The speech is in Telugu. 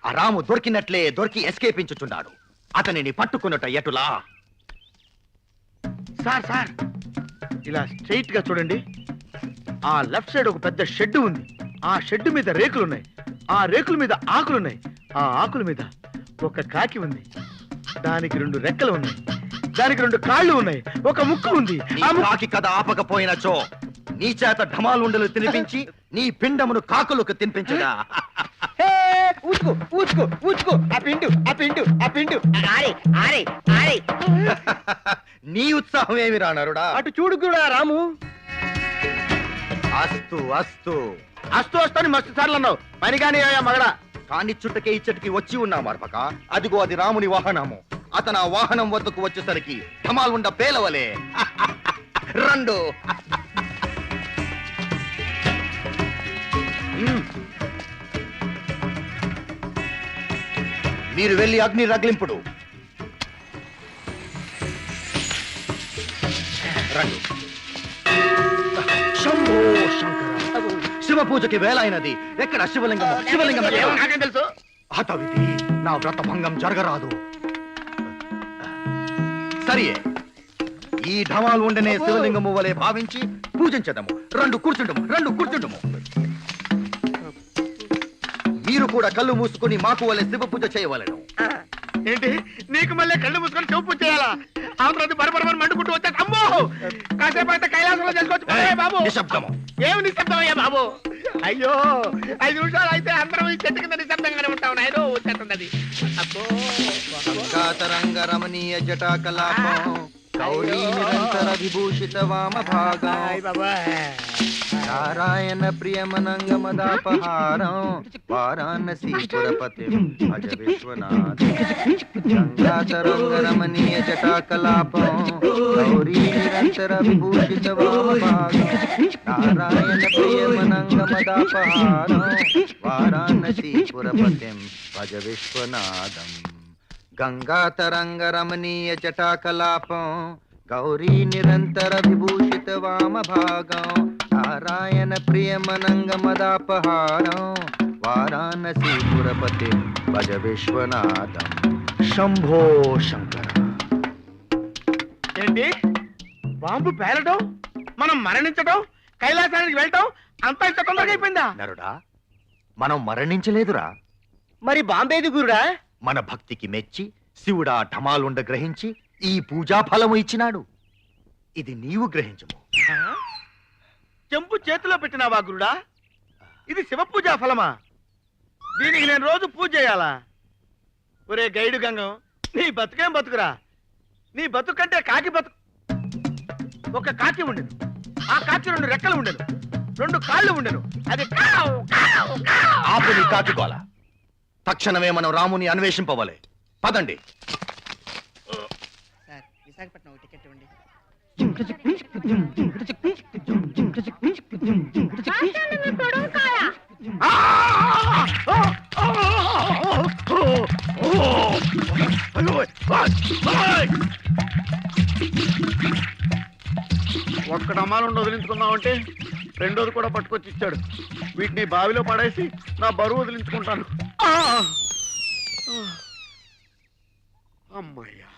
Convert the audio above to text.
ఆ రాము దొరికి ఎస్కేపించుచున్నాడు. అతనిని పట్టుకున్నట ఎటులా? సార్ సార్ ఇలా స్ట్రైట్ గా చూడండి. ఆ లెఫ్ట్ సైడ్ ఒక పెద్ద షెడ్ ఉంది. ఆ షెడ్ మీద రేకులున్నాయి. ఆ రేకుల మీద ఆకులున్నాయి. ఆ ఆకుల మీద ఒక కాకి ఉంది. దానికి 2 రెక్కలు ఉన్నాయి. దానికి 2 కాళ్ళు ఉన్నాయి. ఒక ముక్కు ఉంది. ఆ కాకి కథ ఆపకపోయినచో నీ చేత ఢమాలుండలు తినిపించి నీ పిండమును కాకులకు తినిపించగా. ఊచుకో ఊచుకో ఊచుకో ఆ పిండు ఆ పిండు ఆ పిండు ఆరే ఆరే ఆరే. నీ ఉత్సాహం ఏమి రానరుడా? అటు చూడు కూడా రాము. అస్తు అస్తు అస్తు వస్తాని మస్తు సార్లు అన్నావు. పని కానీ మగడా. కాని చుట్టకే ఇచ్చటికి వచ్చి ఉన్నాం అర్పక. అదిగో అది రాముని వాహనము. అతను ఆ వాహనం వద్దకు వచ్చేసరికి ఢమాలుండ పేలవలే. రండు. మీరు వెళ్ళి అగ్ని రగిలింపుడు. రండి. శంభో శంకర. శివ పూజకి వేళ అయినది. ఎక్కడ శివలింగం? శివలింగం నాకేం తెలుసు? హతవిధి. నా వ్రత భంగం జరగరాదు. సరియే, ఈ ఢమాలు ఉండనే శివలింగము వలె భావించి పూజించదము. రండు కూర్చుండము. రండు కూర్చుండము. మీరు కూడా కళ్ళు మూసుకుని మాకు వలె శివ పూజ చేయవలెను. ఏంటి నీకు మళ్ళీ కళ్ళు మూసుకొని చెవు పూజ చేయాలా? అవతల బరబరబరి మండుకుంటూ వచ్చా. అమ్మో కాసేపు అయితే కైలాసంలో చేసుకోవచ్చు బాబు. నిశ్శబ్దము. ఏమి నిశ్శబ్దం అయ్యా బాబు? అయ్యో 5 నిమిషాలు అయితే అందరం ఈ చెట్టు కింద నిశ్శబ్దంగానే ఉంటాం. నాయనో వచ్చేస్తున్నది. అబ్బో రంగ రమణీయ జటా కలాపం గౌరీ నిరంతర విభూషిత వామ భాగం నారాయణ ప్రియమనంగమదాపహారం వారాణసీపురపతి భజ విశ్వనాథ. గంగాతరంగ రమణీయ జటా కలాపం గౌరీ నిరంతర విభూషిత వామ భాగం నారాయణ ప్రియమనంగమదాపహారం వారాణసీపురపతి భజ విశ్వనాథం. గంగాతరంగ రమణీయ జటాకలాపం గౌరీ నిరంతర విభూషిత వామ భాగం నారాయణ ప్రియమనంగమదాపహారం వారాణసీపురపతి భజ విశ్వనాథం. శంభో శంకర. ఏంటి బాంబు పేలటం, మనం మరణించటం, కైలాసానికి వెళ్ళటం అంతా ఇంత తొందరగా అయిపోయిందా? నరుడా, మనం మరణించలేదురా. మరి బాంబేది గురుడా? మన భక్తికి మెచ్చి శివుడా ఢమాలుండ గ్రహించి ఈ పూజా ఫలము ఇచ్చినాడు. ఇది నీవు గ్రహించము. చెంపు చేతిలో పెట్టినావా గురుడా? ఇది శివ పూజా ఫలమా? దీనికి నేను రోజు పూజ చేయాలా? ఒరే గైడు గంగం, నీ బతుకేం బతుకురా? నీ బతుకంటే కాకి బతుకు. ఒక కాకి ఉండెను. ఆ కాకి 2 రెక్కలు ఉండెను, 2 కాళ్ళు ఉండెను. అది ఆపు నీ కాకి గోల. తక్షణమే మనం రాముని అన్వేషింపవలే. పదండి. విశాఖపట్నం టికెట్ ఇవ్వండి. ఒక్కడ అమ్మాలను వదిలించుకుందామంటే రెండోది కూడా పట్టుకొచ్చి ఇచ్చాడు. వీటిని బావిలో పడేసి నా బరువు వదిలించుకుంటాను. అమ్మయ్యా.